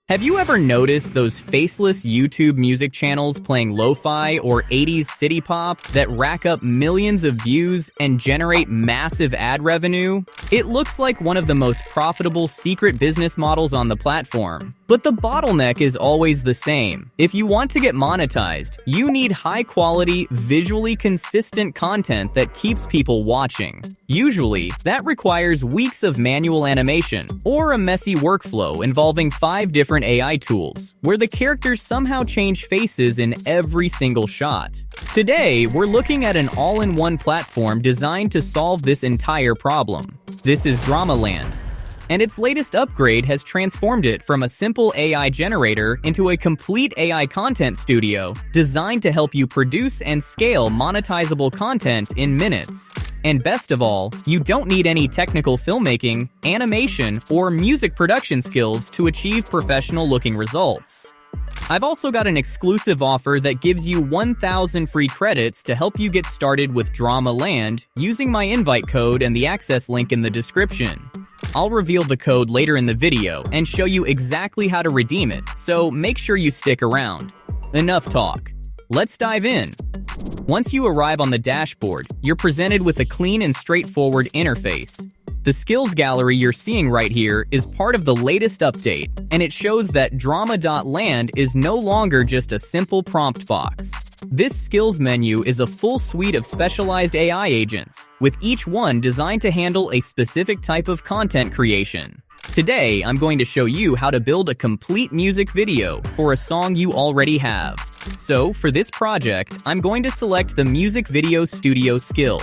Have you ever noticed those faceless YouTube music channels playing lo-fi or 80s city pop that rack up millions of views and generate massive ad revenue? It looks like one of the most profitable secret business models on the platform. But the bottleneck is always the same. If you want to get monetized, you need high-quality, visually consistent content that keeps people watching. Usually, that requires weeks of manual animation or a messy workflow involving 5 different AI tools, where the characters somehow change faces in every single shot. Today, we're looking at an all-in-one platform designed to solve this entire problem. This is DramaLand, and its latest upgrade has transformed it from a simple AI generator into a complete AI content studio designed to help you produce and scale monetizable content in minutes. And best of all, you don't need any technical filmmaking, animation, or music production skills to achieve professional-looking results. I've also got an exclusive offer that gives you 1,000 free credits to help you get started with DramaLand using my invite code and the access link in the description. I'll reveal the code later in the video and show you exactly how to redeem it, so make sure you stick around. Enough talk. Let's dive in. Once you arrive on the dashboard, you're presented with a clean and straightforward interface. The skills gallery you're seeing right here is part of the latest update, and it shows that Drama.Land is no longer just a simple prompt box. This skills menu is a full suite of specialized AI agents, with each one designed to handle a specific type of content creation. Today, I'm going to show you how to build a complete music video for a song you already have. So, for this project, I'm going to select the Music Video Studio skill.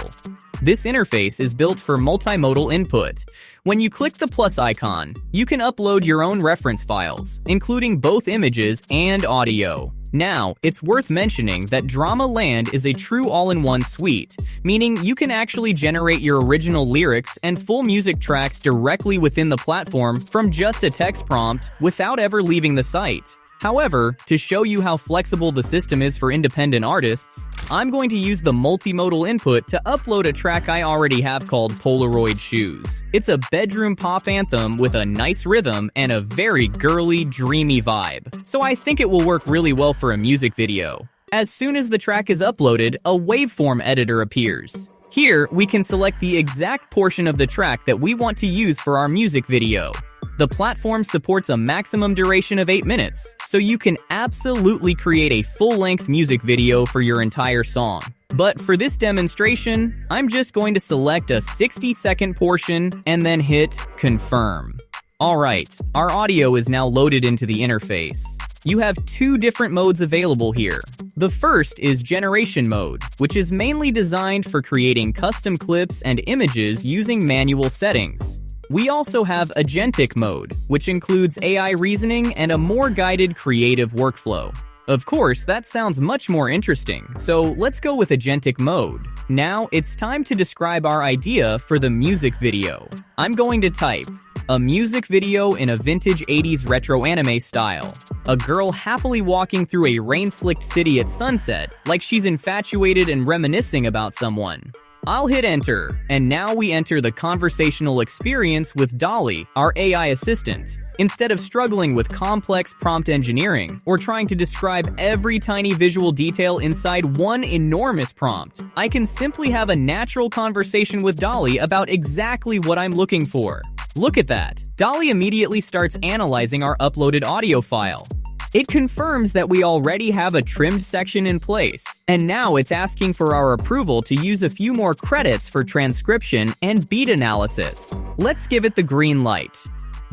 This interface is built for multimodal input. When you click the plus icon, you can upload your own reference files, including both images and audio. Now, it's worth mentioning that DramaLand is a true all-in-one suite, meaning you can actually generate your original lyrics and full music tracks directly within the platform from just a text prompt without ever leaving the site. However, to show you how flexible the system is for independent artists, I'm going to use the multimodal input to upload a track I already have called Polaroid Shoes. It's a bedroom pop anthem with a nice rhythm and a very girly, dreamy vibe, so I think it will work really well for a music video. As soon as the track is uploaded, a waveform editor appears. Here, we can select the exact portion of the track that we want to use for our music video. The platform supports a maximum duration of 8 minutes, so you can absolutely create a full-length music video for your entire song. But for this demonstration, I'm just going to select a 60-second portion and then hit Confirm. Alright, our audio is now loaded into the interface. You have 2 different modes available here. The first is Generation Mode, which is mainly designed for creating custom clips and images using manual settings. We also have Agentic mode, which includes AI reasoning and a more guided creative workflow. Of course, that sounds much more interesting, so let's go with Agentic mode. Now, it's time to describe our idea for the music video. I'm going to type, a music video in a vintage 80s retro anime style. A girl happily walking through a rain-slicked city at sunset, like she's infatuated and reminiscing about someone. I'll hit enter, and now we enter the conversational experience with Dolly, our AI assistant. Instead of struggling with complex prompt engineering or trying to describe every tiny visual detail inside one enormous prompt, I can simply have a natural conversation with Dolly about exactly what I'm looking for. Look at that. Dolly immediately starts analyzing our uploaded audio file. It confirms that we already have a trimmed section in place, and now it's asking for our approval to use a few more credits for transcription and beat analysis. Let's give it the green light.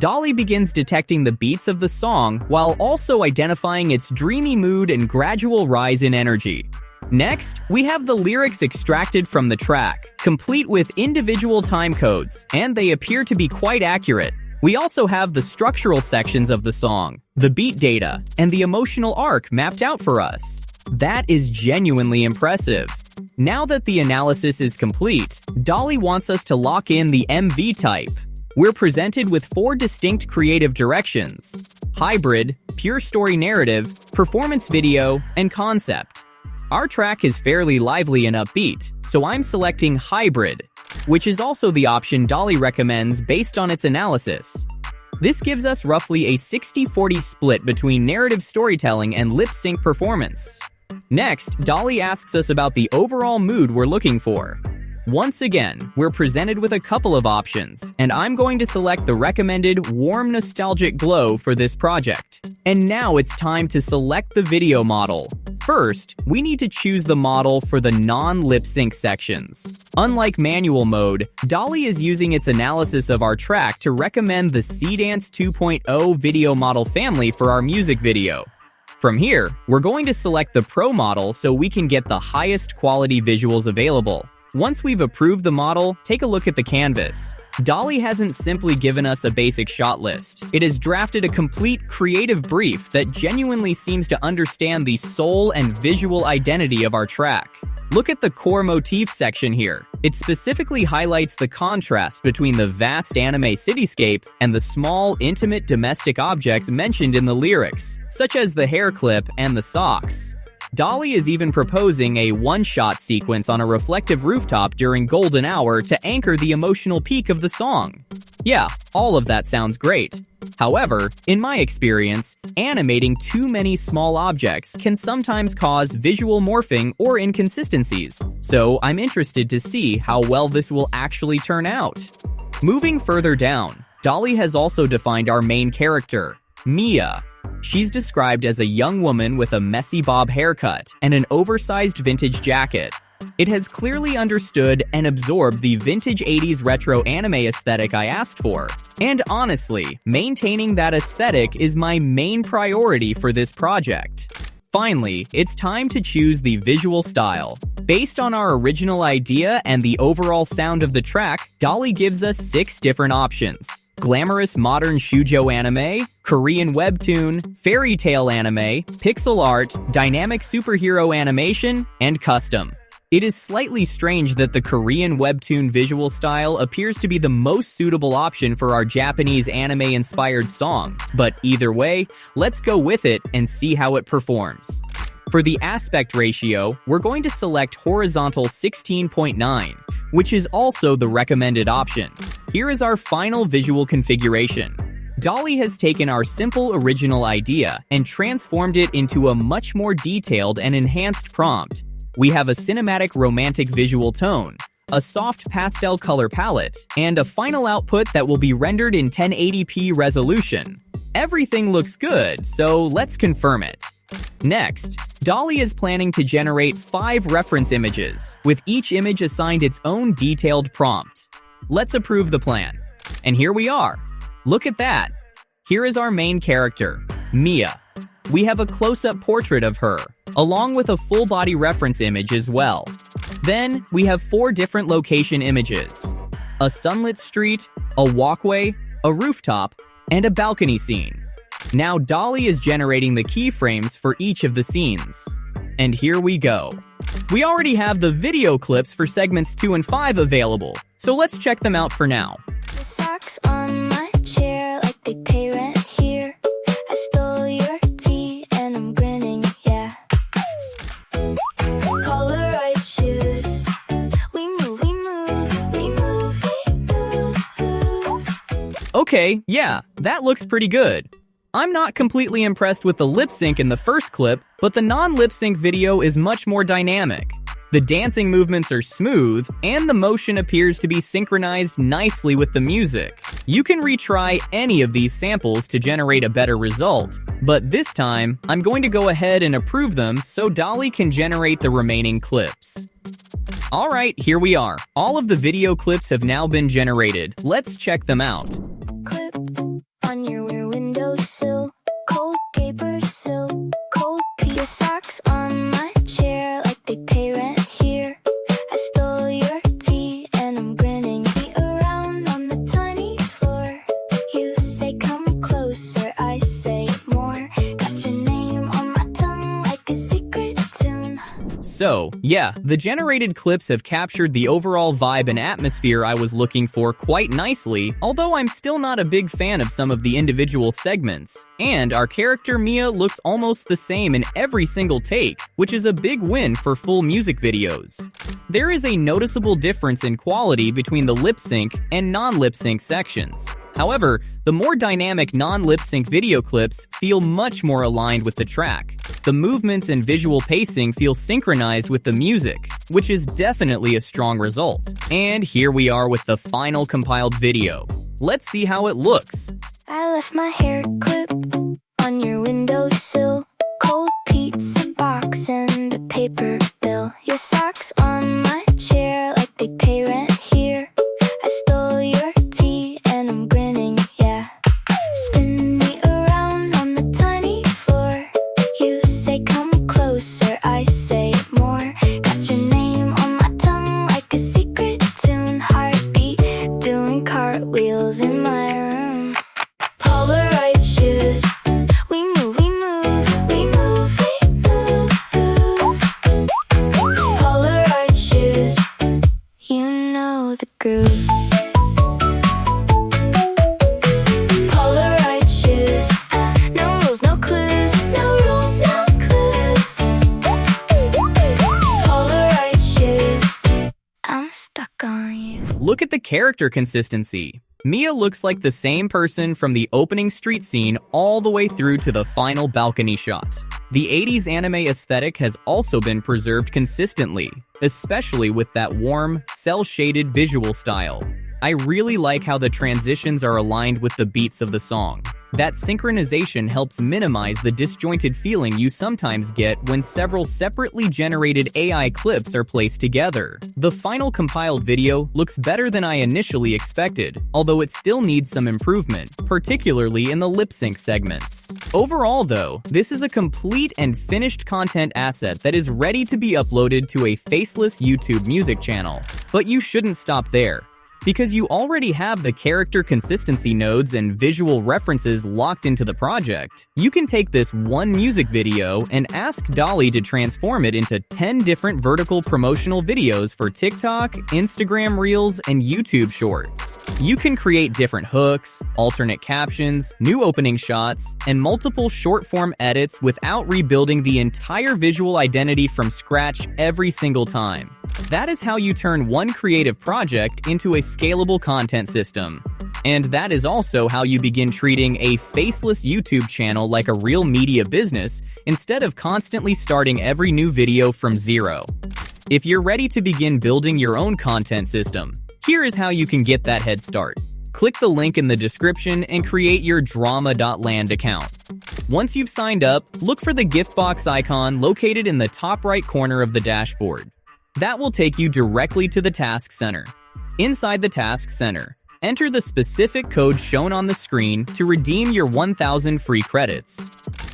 Dolly begins detecting the beats of the song while also identifying its dreamy mood and gradual rise in energy. Next, we have the lyrics extracted from the track, complete with individual time codes, and they appear to be quite accurate. We also have the structural sections of the song, the beat data, and the emotional arc mapped out for us. That is genuinely impressive. Now that the analysis is complete, Dolly wants us to lock in the MV type. We're presented with 4 distinct creative directions: hybrid, pure story narrative, performance video, and concept. Our track is fairly lively and upbeat, so I'm selecting hybrid, which is also the option Dolly recommends based on its analysis. This gives us roughly a 60-40 split between narrative storytelling and lip-sync performance. Next, Dolly asks us about the overall mood we're looking for. Once again, we're presented with a couple of options, and I'm going to select the recommended warm nostalgic glow for this project. And now it's time to select the video model. First, we need to choose the model for the non-lip sync sections. Unlike manual mode, Dolly is using its analysis of our track to recommend the CDance 2.0 video model family for our music video. From here, we're going to select the Pro model so we can get the highest quality visuals available. Once we've approved the model, take a look at the canvas. Dolly hasn't simply given us a basic shot list. It has drafted a complete creative brief that genuinely seems to understand the soul and visual identity of our track. Look at the core motif section here. It specifically highlights the contrast between the vast anime cityscape and the small, intimate domestic objects mentioned in the lyrics, such as the hair clip and the socks. Dolly is even proposing a one-shot sequence on a reflective rooftop during golden hour to anchor the emotional peak of the song. Yeah, all of that sounds great. However, in my experience, animating too many small objects can sometimes cause visual morphing or inconsistencies, so I'm interested to see how well this will actually turn out. Moving further down, Dolly has also defined our main character, Mia. She's described as a young woman with a messy bob haircut and an oversized vintage jacket. It has clearly understood and absorbed the vintage 80s retro anime aesthetic I asked for. And honestly, maintaining that aesthetic is my main priority for this project. Finally, it's time to choose the visual style. Based on our original idea and the overall sound of the track, Dolly gives us 6 different options. Glamorous modern shoujo anime, Korean webtoon, fairy tale anime, pixel art, dynamic superhero animation, and custom. It is slightly strange that the Korean webtoon visual style appears to be the most suitable option for our Japanese anime-inspired song, but either way, let's go with it and see how it performs. For the aspect ratio, we're going to select horizontal 16.9, which is also the recommended option. Here is our final visual configuration. Dolly has taken our simple original idea and transformed it into a much more detailed and enhanced prompt. We have a cinematic romantic visual tone, a soft pastel color palette, and a final output that will be rendered in 1080p resolution. Everything looks good, so let's confirm it. Next, Dolly is planning to generate 5 reference images, with each image assigned its own detailed prompt. Let's approve the plan. And here we are. Look at that. Here is our main character, Mia. We have a close-up portrait of her, along with a full-body reference image as well. Then, we have 4 different location images: a sunlit street, a walkway, a rooftop, and a balcony scene. Now Dolly is generating the keyframes for each of the scenes. And here we go. We already have the video clips for segments 2 and 5 available, so let's check them out for now. The socks on my chair like they pay rent here. I stole your tea and I'm grinning, yeah. Polaroid shoes. We move, we move, we move, we move. Okay, yeah, that looks pretty good. I'm not completely impressed with the lip sync in the first clip, but the non-lip sync video is much more dynamic. The dancing movements are smooth, and the motion appears to be synchronized nicely with the music. You can retry any of these samples to generate a better result, but this time, I'm going to go ahead and approve them so Dolly can generate the remaining clips. Alright, here we are. All of the video clips have now been generated. Let's check them out. Clip on your rear windowsill. Cold paper sill. Cold your socks on my chair like they pay rent here. I stole your tea and I'm grinning. Be around on the tiny floor. You say come closer, I say more. Got your name on my tongue like a secret tune. So, yeah, the generated clips have captured the overall vibe and atmosphere I was looking for quite nicely, although I'm still not a big fan of some of the individual segments. And our character Mia looks almost the same in every single take, which is a big win for full music videos. There is a noticeable difference in quality between the lip sync and non-lip sync sections. However, the more dynamic non-lip-sync video clips feel much more aligned with the track. The movements and visual pacing feel synchronized with the music, which is definitely a strong result. And here we are with the final compiled video. Let's see how it looks. I left my hair clip on your windowsill. Cold pizza box and a paper bill. Your socks on my chair like they pay rent here. I stole your tea and I'm grinning, yeah. Spin me around on the tiny floor. You say come closer, I say more. Got your name on my tongue like a secret tune. Heartbeat doing cartwheels in my room. Polaroid shoes. We move, we move, we move, we move. Polaroid shoes. You know the groove. Polaroid shoes. No rules, no clues. No rules, no clues. Polaroid shoes. I'm stuck on you. Look at the character consistency. Mia looks like the same person from the opening street scene all the way through to the final balcony shot. The 80s anime aesthetic has also been preserved consistently, especially with that warm, cel-shaded visual style. I really like how the transitions are aligned with the beats of the song. That synchronization helps minimize the disjointed feeling you sometimes get when several separately generated AI clips are placed together. The final compiled video looks better than I initially expected, although it still needs some improvement, particularly in the lip-sync segments. Overall though, this is a complete and finished content asset that is ready to be uploaded to a faceless YouTube music channel. But you shouldn't stop there. Because you already have the character consistency nodes and visual references locked into the project, you can take this one music video and ask DALL-E to transform it into 10 different vertical promotional videos for TikTok, Instagram Reels, and YouTube Shorts. You can create different hooks, alternate captions, new opening shots, and multiple short-form edits without rebuilding the entire visual identity from scratch every single time. That is how you turn one creative project into a scalable content system. And that is also how you begin treating a faceless YouTube channel like a real media business instead of constantly starting every new video from zero. If you're ready to begin building your own content system, here is how you can get that head start. Click the link in the description and create your Drama.Land account. Once you've signed up, look for the gift box icon located in the top right corner of the dashboard. That will take you directly to the Task Center. Inside the Task Center, enter the specific code shown on the screen to redeem your 1,000 free credits.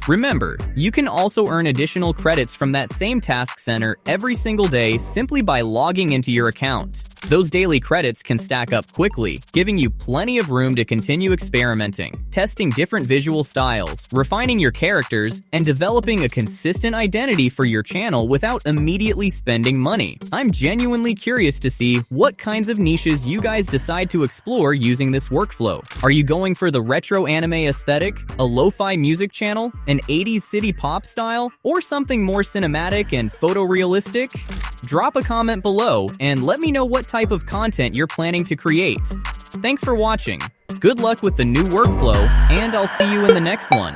Remember, you can also earn additional credits from that same Task Center every single day simply by logging into your account. Those daily credits can stack up quickly, giving you plenty of room to continue experimenting, testing different visual styles, refining your characters, and developing a consistent identity for your channel without immediately spending money. I'm genuinely curious to see what kinds of niches you guys decide to explore using this workflow. Are you going for the retro anime aesthetic, a lo-fi music channel, an 80s city pop style, or something more cinematic and photorealistic? Drop a comment below and let me know what type of content you're planning to create. Thanks for watching. Good luck with the new workflow, and I'll see you in the next one.